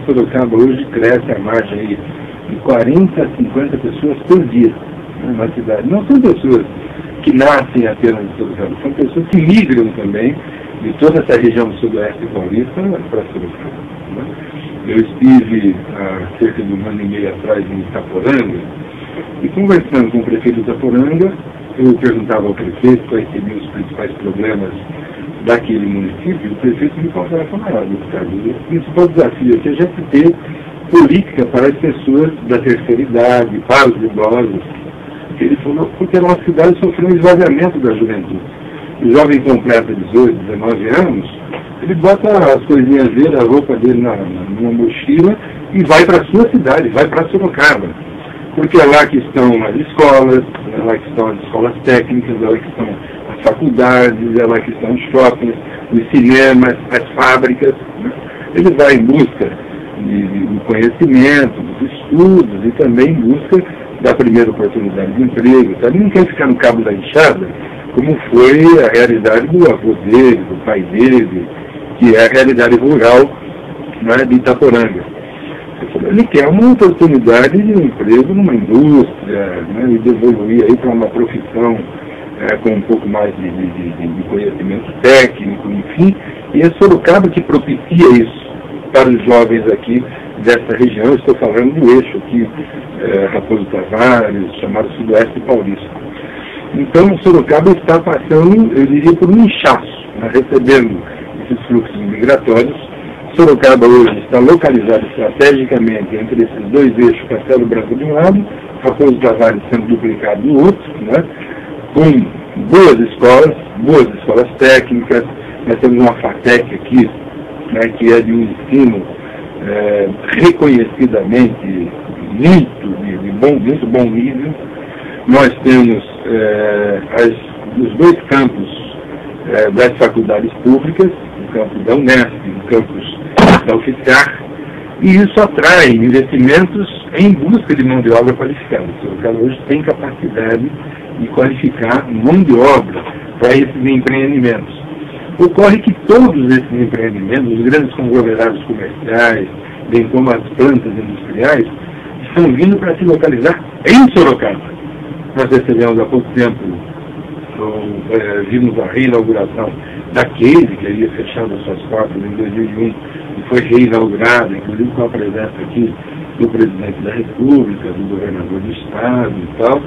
Sorocaba hoje cresce a margem aí de 40 a 50 pessoas por dia, né, na cidade. Não são pessoas que nascem apenas em Sorocaba, são pessoas que migram também de toda essa região do sudoeste paulista para Sorocaba. Né? Eu estive há cerca de um ano e meio atrás em Itaporanga, e conversando com o prefeito de Itaporanga, eu perguntava ao prefeito quais seriam os principais problemas daquele município. O prefeito me contava e falou: o principal desafio aqui é a gente ter política para as pessoas da terceira idade, para os idosos. Ele falou, porque a nossa cidade sofreu um esvaziamento da juventude. O jovem completa 18, 19 anos, ele bota as coisinhas dele, a roupa dele numa mochila e vai para a sua cidade, vai para Sorocaba. Porque é lá que estão as escolas, é lá que estão as escolas técnicas, é lá que estão as faculdades, é lá que estão os shoppings, os cinemas, as fábricas. Né? Ele vai em busca do conhecimento, dos estudos e também em busca da primeira oportunidade de emprego. Tá? Ele não quer ficar no cabo da enxada, como foi a realidade do avô dele, do pai dele, que é a realidade rural, né, de Itaporanga. Ele quer uma oportunidade de emprego numa indústria, né, e de evoluir aí para uma profissão com um pouco mais de conhecimento técnico, enfim. E é Sorocaba que propicia isso para os jovens aqui dessa região. Eu estou falando do eixo aqui, Raposo Tavares, chamado Sudoeste Paulista. Então, Sorocaba está passando, eu diria, por um inchaço, né, recebendo esses fluxos migratórios. Sorocaba hoje está localizado estrategicamente entre esses dois eixos, Castelo Branco de um lado, Raposo Tavares sendo duplicado do outro, né, com boas escolas técnicas. Nós temos uma FATEC aqui, né, que é de um ensino reconhecidamente muito bom nível. Nós temos os dois campos das faculdades públicas, o campus da Unesp, o campus da UFSCar, e isso atrai investimentos em busca de mão de obra qualificada. O Sorocaba hoje tem capacidade de qualificar mão de obra para esses empreendimentos. Ocorre que todos esses empreendimentos, os grandes conglomerados comerciais, bem como as plantas industriais, estão vindo para se localizar em Sorocaba. Nós recebemos há pouco tempo, vimos a reinauguração da Case, que havia fechado as suas portas em 2001, e foi reinaugurada, inclusive com a presença aqui do presidente da República, do governador do Estado e tal.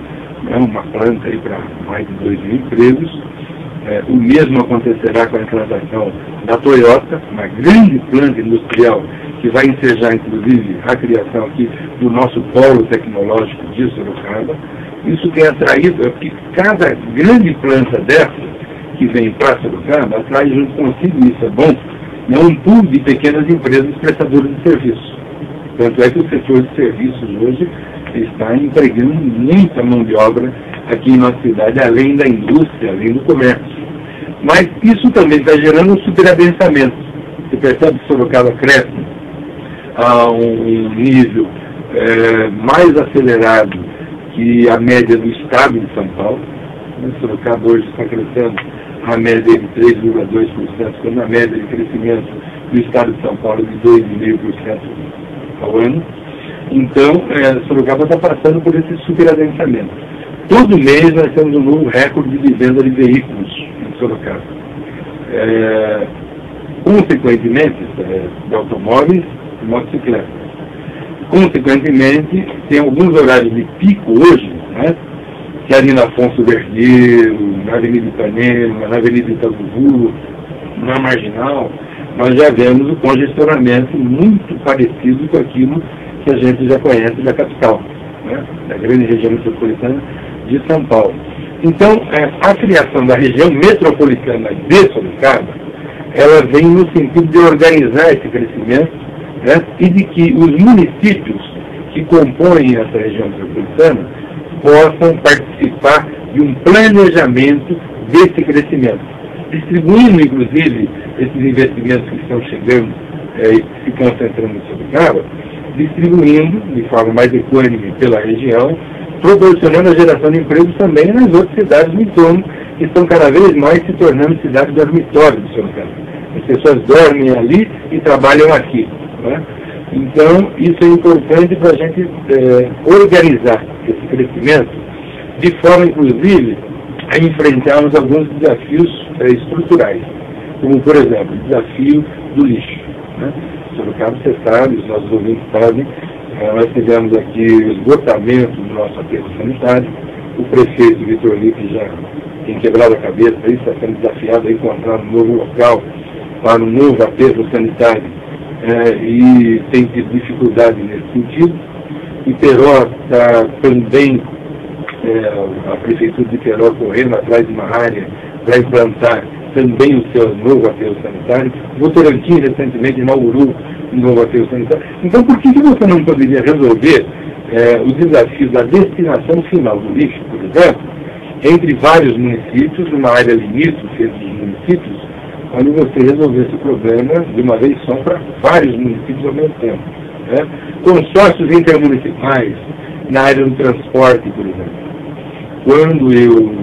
É uma planta aí para mais de 2 mil empregos. O mesmo acontecerá com a implantação da Toyota, uma grande planta industrial que vai ensejar, inclusive, a criação aqui do nosso polo tecnológico de Sorocaba. Isso tem atraído, porque cada grande planta dessa que vem para Sorocaba atrai junto consigo, isso é bom, um pool de pequenas empresas prestadoras de serviços. Tanto é que o setor de serviços hoje está empregando muita mão de obra aqui em nossa cidade, além da indústria, além do comércio. Mas isso também está gerando um superadensamento. Você percebe que Sorocaba cresce a um nível mais acelerado que a média do estado de São Paulo. Sorocaba hoje está crescendo a média de 3,2%, quando a média de crescimento do estado de São Paulo é de 2,5% ao ano. Então, Sorocaba está passando por esse superadensamento. Todo mês nós temos um novo recorde de venda de veículos em Sorocaba. Consequentemente, de automóveis e motocicletas. Consequentemente, tem alguns horários de pico hoje, né, que ali na Afonso Vergueiro, na Avenida Ipanema, na Avenida Itabuvu, na Marginal, nós já vemos o congestionamento muito parecido com aquilo que a gente já conhece da capital, né, da grande região metropolitana de São Paulo. Então, a criação da região metropolitana de Sorocaba, ela vem no sentido de organizar esse crescimento, né, e de que os municípios que compõem essa região metropolitana possam participar de um planejamento desse crescimento, distribuindo, inclusive, esses investimentos que estão chegando e se concentrando em Sorocaba, distribuindo de forma mais equânime pela região, proporcionando a geração de empregos também nas outras cidades do entorno, que estão cada vez mais se tornando cidades dormitórios de Sorocaba. As pessoas dormem ali e trabalham aqui. Né? Então, isso é importante para a gente organizar esse crescimento, de forma, inclusive, a enfrentarmos alguns desafios estruturais, como, por exemplo, o desafio do lixo. Né? Sorocaba, você sabe, os nossos ouvintes sabem, nós tivemos aqui o esgotamento do nosso aterro sanitário. O prefeito Vitor Lippe já tem quebrado a cabeça, está sendo desafiado a encontrar um novo local para um novo aterro sanitário e tem tido dificuldade nesse sentido. Iteró está também, a prefeitura de Iteró correndo atrás de uma área para implantar também o seu novo aterro sanitário. Votorantim recentemente inaugurou um novo aterro sanitário. Então, por que você não poderia resolver o desafio da destinação final do lixo, por exemplo, entre vários municípios, numa área limítrofe entre os municípios, onde você resolvesse o problema de uma vez só para vários municípios ao mesmo tempo? Né? Consórcios intermunicipais na área do transporte, por exemplo. Quando eu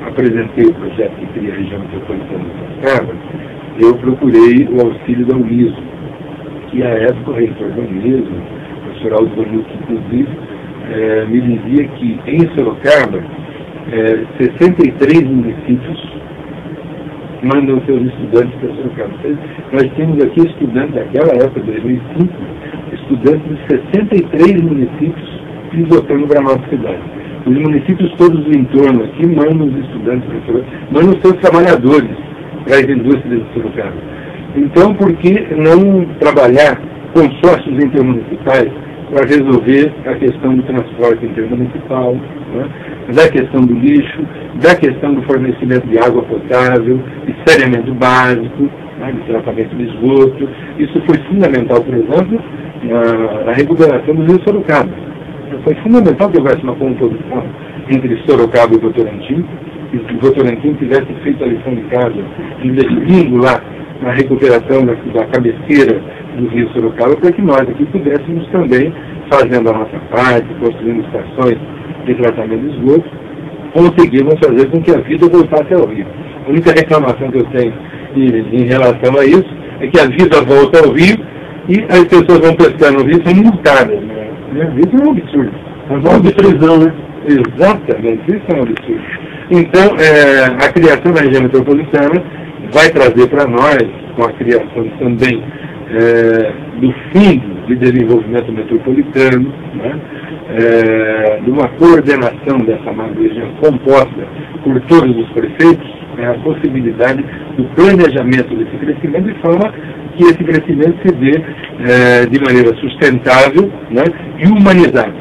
apresentei o projeto que cria a região metropolitana de Sorocaba, eu procurei o auxílio da Uniso, que à época o reitor da Uniso, o professor Aldo Vanucci, inclusive, me dizia que em Sorocaba, 63 municípios mandam seus estudantes para Sorocaba. Nós temos aqui estudantes daquela época, 2005, estudantes de 63 municípios pilotando para a nossa cidade. Os municípios todos do entorno aqui mandam os estudantes para Sorocaba, mandam os seus trabalhadores para as indústrias de Sorocaba. Então, por que não trabalhar consórcios intermunicipais para resolver a questão do transporte intermunicipal, né? Da questão do lixo, da questão do fornecimento de água potável, de saneamento básico, né? De tratamento de esgoto. Isso foi fundamental, por exemplo, na recuperação do Rio Sorocaba. Foi fundamental que houvesse uma composição entre Sorocaba e Votorantim, e que Votorantim tivesse feito a lição de casa, investindo lá na recuperação da cabeceira do Rio Sorocaba, para que nós aqui pudéssemos também, fazendo a nossa parte, construindo estações de tratamento de esgoto, conseguirmos fazer com que a vida voltasse ao Rio. A única reclamação que eu tenho em relação a isso é que a vida volta ao Rio e as pessoas vão pescar no Rio sendo multadas. Né? Isso é um absurdo. É uma prisão, né? Exatamente, isso é um absurdo. Então, a criação da região metropolitana vai trazer para nós, com a criação também do Fundo de Desenvolvimento Metropolitano, né, de uma coordenação dessa região composta por todos os prefeitos, a possibilidade do planejamento desse crescimento de forma que esse crescimento se dê de maneira sustentável, né, e humanizada.